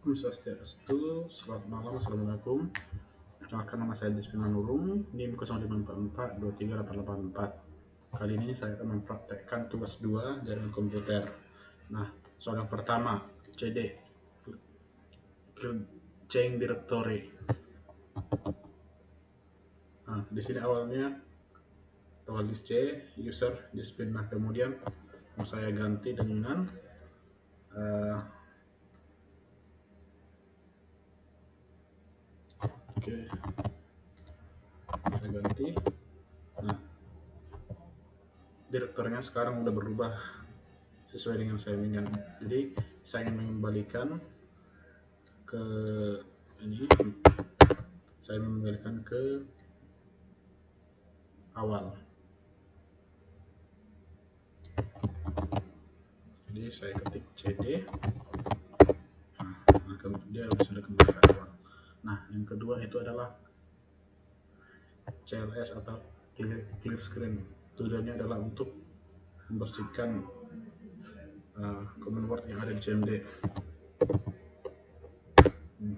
Om Swastiastu, selamat malam, assalamualaikum. Perkenalkan, nama saya Dispin Manurung, NIM 0544238884. Kali ini saya akan mempraktekkan tugas 2 jaringan komputer. Nah, soal yang pertama, CD, change directory. Nah, di sini awalnya awal disk C, user Dispin. Nah, kemudian mau saya ganti dengan saya ganti. Nah, direktornya sekarang udah berubah sesuai dengan saya inginkan. Jadi saya ingin mengembalikan ke ini, saya mengembalikan ke awal. Jadi saya ketik cd. Nah, kemudian sudah kembali ke awal. Nah, yang kedua itu adalah CLS atau clear screen. Tujuannya adalah untuk membersihkan common word yang ada di CMD.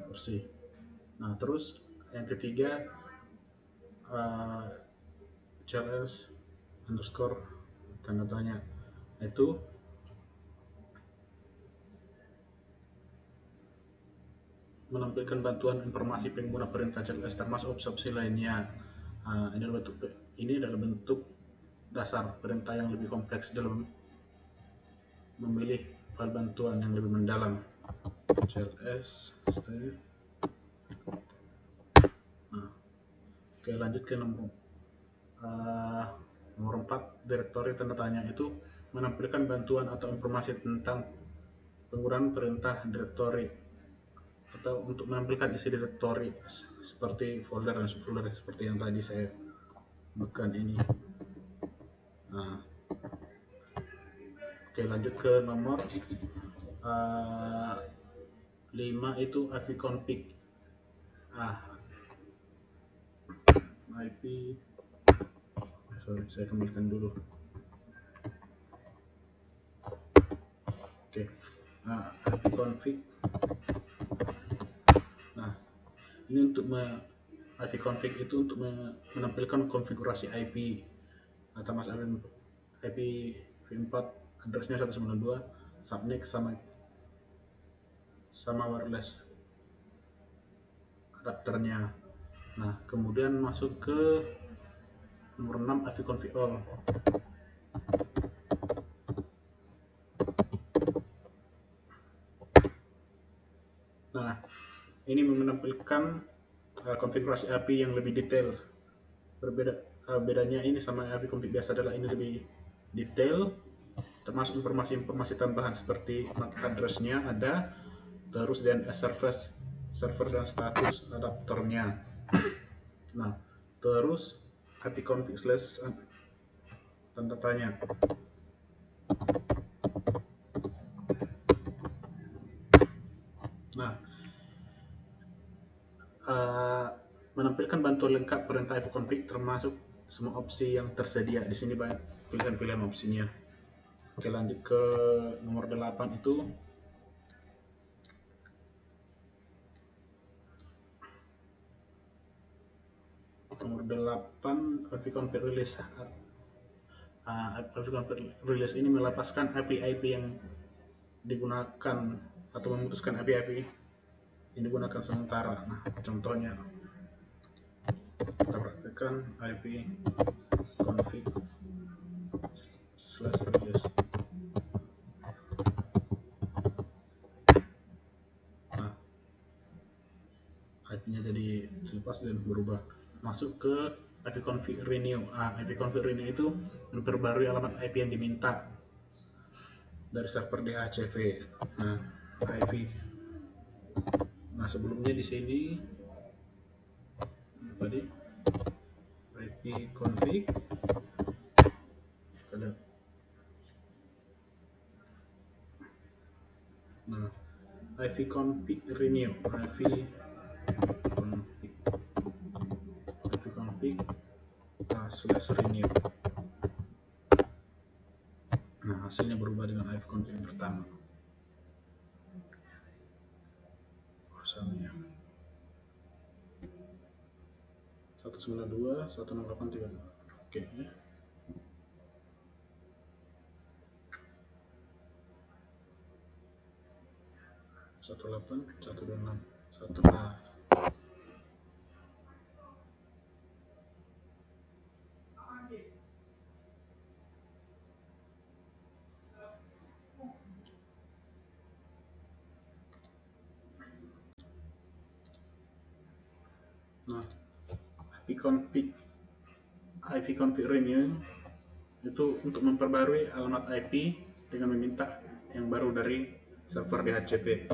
Bersih. Nah, terus yang ketiga CLS underscore tanda tanya, itu menampilkan bantuan informasi pengguna perintah CLS termasuk opsi-opsi lainnya. Ini adalah bentuk dasar perintah yang lebih kompleks dalam memilih file bantuan yang lebih mendalam. CLS oke, lanjut ke nomor 4, direktori tanda tanya, itu menampilkan bantuan atau informasi tentang penggunaan perintah direktori atau untuk menampilkan isi direktori seperti folder dan subfolder seperti yang tadi saya bukan ini. Oke, lanjut ke nomor 5, itu ipconfig. Saya kembalikan dulu. Oke, ipconfig. Nah, ini untuk ipconfig itu untuk menampilkan konfigurasi IP atau IPv4 addressnya 192, subnet sama wireless adapternya. Nah, kemudian masuk ke nomor 6, ipconfig all. Nah, ini menampilkan konfigurasi API yang lebih detail. Bedanya ini sama ipconfig biasa adalah ini lebih detail, termasuk informasi-informasi tambahan seperti MAC address-nya ada, terus DNS server dan status adapternya. Nah, terus ipconfig slash tanda tanya. Nah, menampilkan bantuan lengkap perintah ipconfig termasuk semua opsi yang tersedia. Di sini banyak pilihan-pilihan opsinya. Oke, lanjut ke nomor 8, itu nomor 8, ipconfig release. ipconfig release ini melepaskan IP-IP yang digunakan atau memutuskan IP-IP yang digunakan sementara. Nah, contohnya kita praktekkan ipconfig slash release. Nah, IP-nya jadi lepas dan berubah. Masuk ke ipconfig renew. ipconfig renew itu memperbarui alamat IP yang diminta dari server DHCP. Nah, sebelumnya di sini tadi ipconfig ada. Nah, ipconfig renew, ipconfig slash renew. Nah, hasilnya berubah dengan ipconfig pertama. 192.168.3. Oke. 18126 nah. Nah, ipconfig renew itu untuk memperbarui alamat IP dengan meminta yang baru dari server DHCP.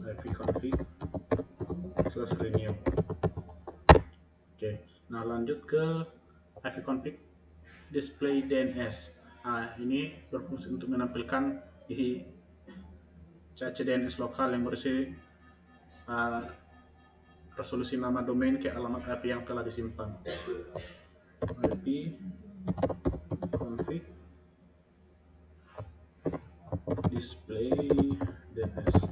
ipconfig/renew. Oke, nah lanjut ke ipconfig display DNS. Nah, ini berfungsi untuk menampilkan isi CAC DNS lokal yang berisi resolusi nama domain ke alamat IP yang telah disimpan. ipconfig display DNS.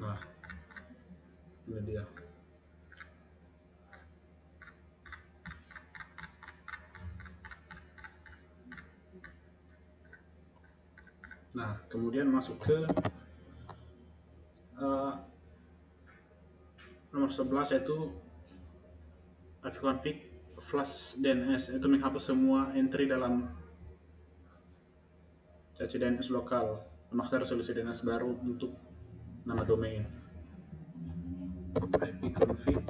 Nah, ini dia. Nah, kemudian masuk ke nomor 11, yaitu ipconfig flush DNS, itu menghapus semua entry dalam CAC DNS lokal, memaksa resolusi DNS baru untuk nama domain. ipconfig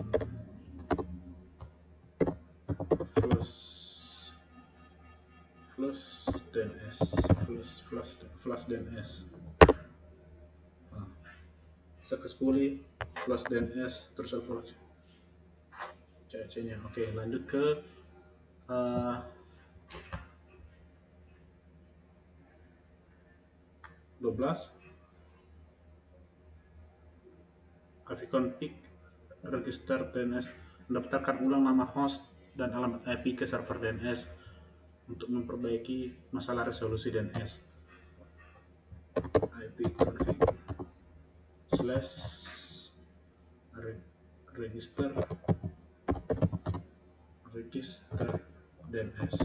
flush DNS. Nah, successfully flush DNS terus CAC-nya. Oke, lanjut ke 12, ipconfig register DNS, mendaftarkan ulang nama host dan alamat IP ke server DNS untuk memperbaiki masalah resolusi DNS. ipconfig /register DNS.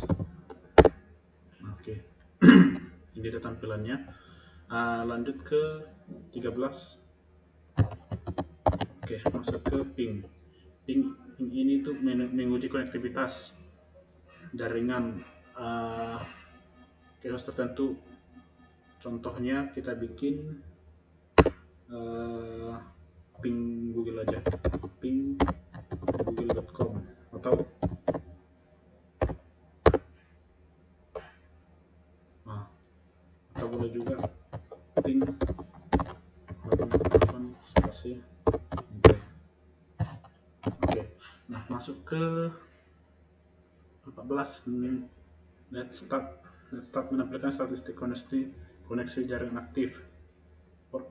Oke. Ini dia tampilannya. Lanjut ke 13. Oke, masuk ke ping ini tuh menguji konektivitas jaringan ke host tertentu. Contohnya kita bikin ping Google aja, ping google.com, atau boleh juga ping spasi. Oke. Nah, masuk ke 14, let's start menampilkan statistik koneksi jaringan aktif, port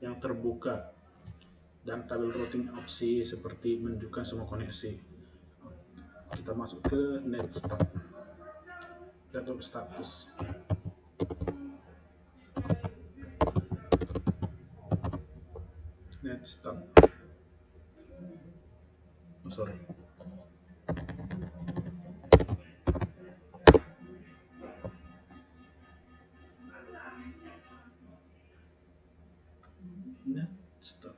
yang terbuka, dan tabel routing opsi seperti menunjukkan semua koneksi. Kita masuk ke netstart, data status. Netstart. Netstart.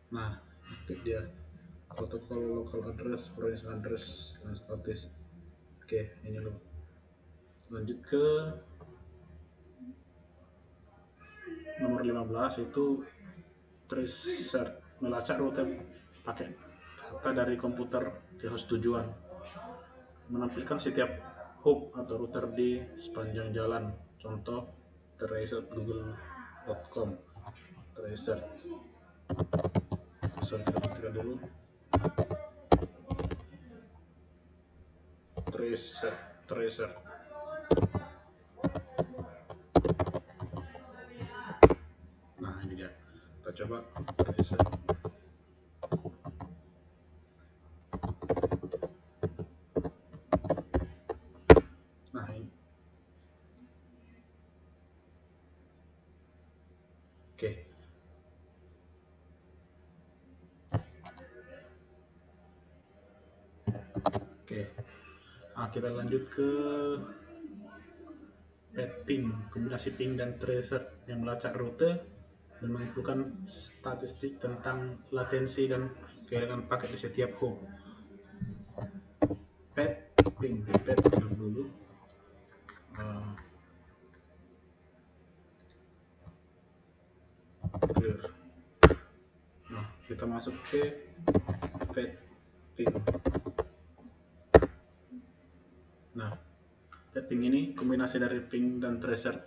Nah, itu dia protokol local address, foreign address, dan status. Oke, ini loh. Lanjut ke nomor 15, itu tracer, melacak rute paket data dari komputer ke host tujuan, menampilkan setiap hub atau router di sepanjang jalan. Contoh tracer google.com. Tracer kita dulu. tracer. Nah ini dia, kita coba tracer. Nah ini, oke. Oke, nah, kita lanjut ke ping, kombinasi ping dan tracer yang melacak rute dan mengumpulkan statistik tentang latensi dan kehilangan paket di setiap hop. Ping dulu. Clear. Nah, kita masuk ke ping. Nah, ping ini kombinasi dari ping dan tracer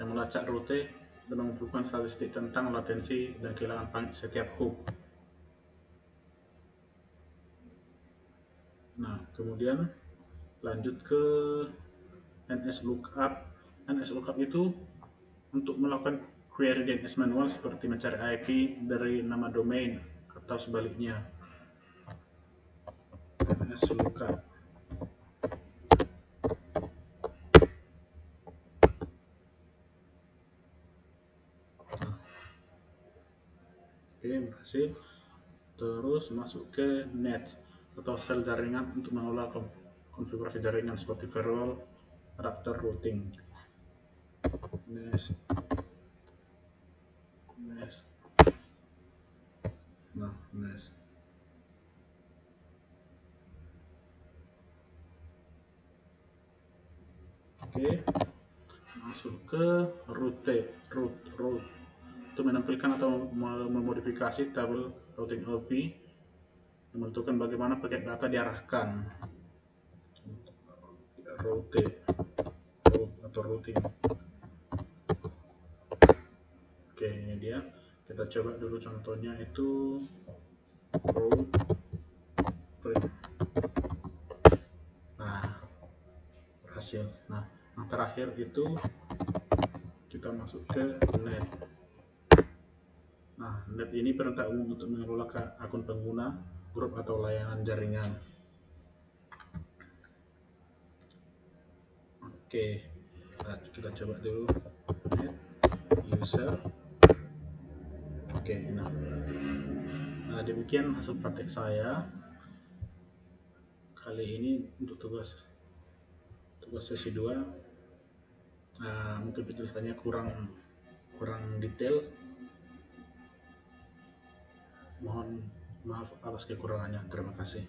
yang melacak rute dan mengumpulkan statistik tentang latensi dan kehilangan paket setiap hop. Nah, kemudian lanjut ke NSLOOKUP. NSLOOKUP itu untuk melakukan query DNS manual seperti mencari IP dari nama domain atau sebaliknya. NSLOOKUP. Oke, berhasil. Terus masuk ke net atau sel jaringan untuk mengelola konfigurasi jaringan seperti firewall, adapter, routing. Nest. Nah, nest. Oke, masuk ke route untuk menampilkan atau memodifikasi tabel routing OP yang menentukan bagaimana paket data diarahkan. Route atau routing. Oke, ini dia. Kita coba dulu contohnya itu route. Nah, berhasil. Nah, yang terakhir itu kita masuk ke net. Nah, net ini perintah umum untuk mengelola akun pengguna, grup atau layanan jaringan. Oke, kita coba dulu net user. Oke, nah demikian hasil praktek saya kali ini untuk tugas sesi 2. Mungkin penjelasannya kurang detail, mohon maaf atas kekurangannya. Terima kasih.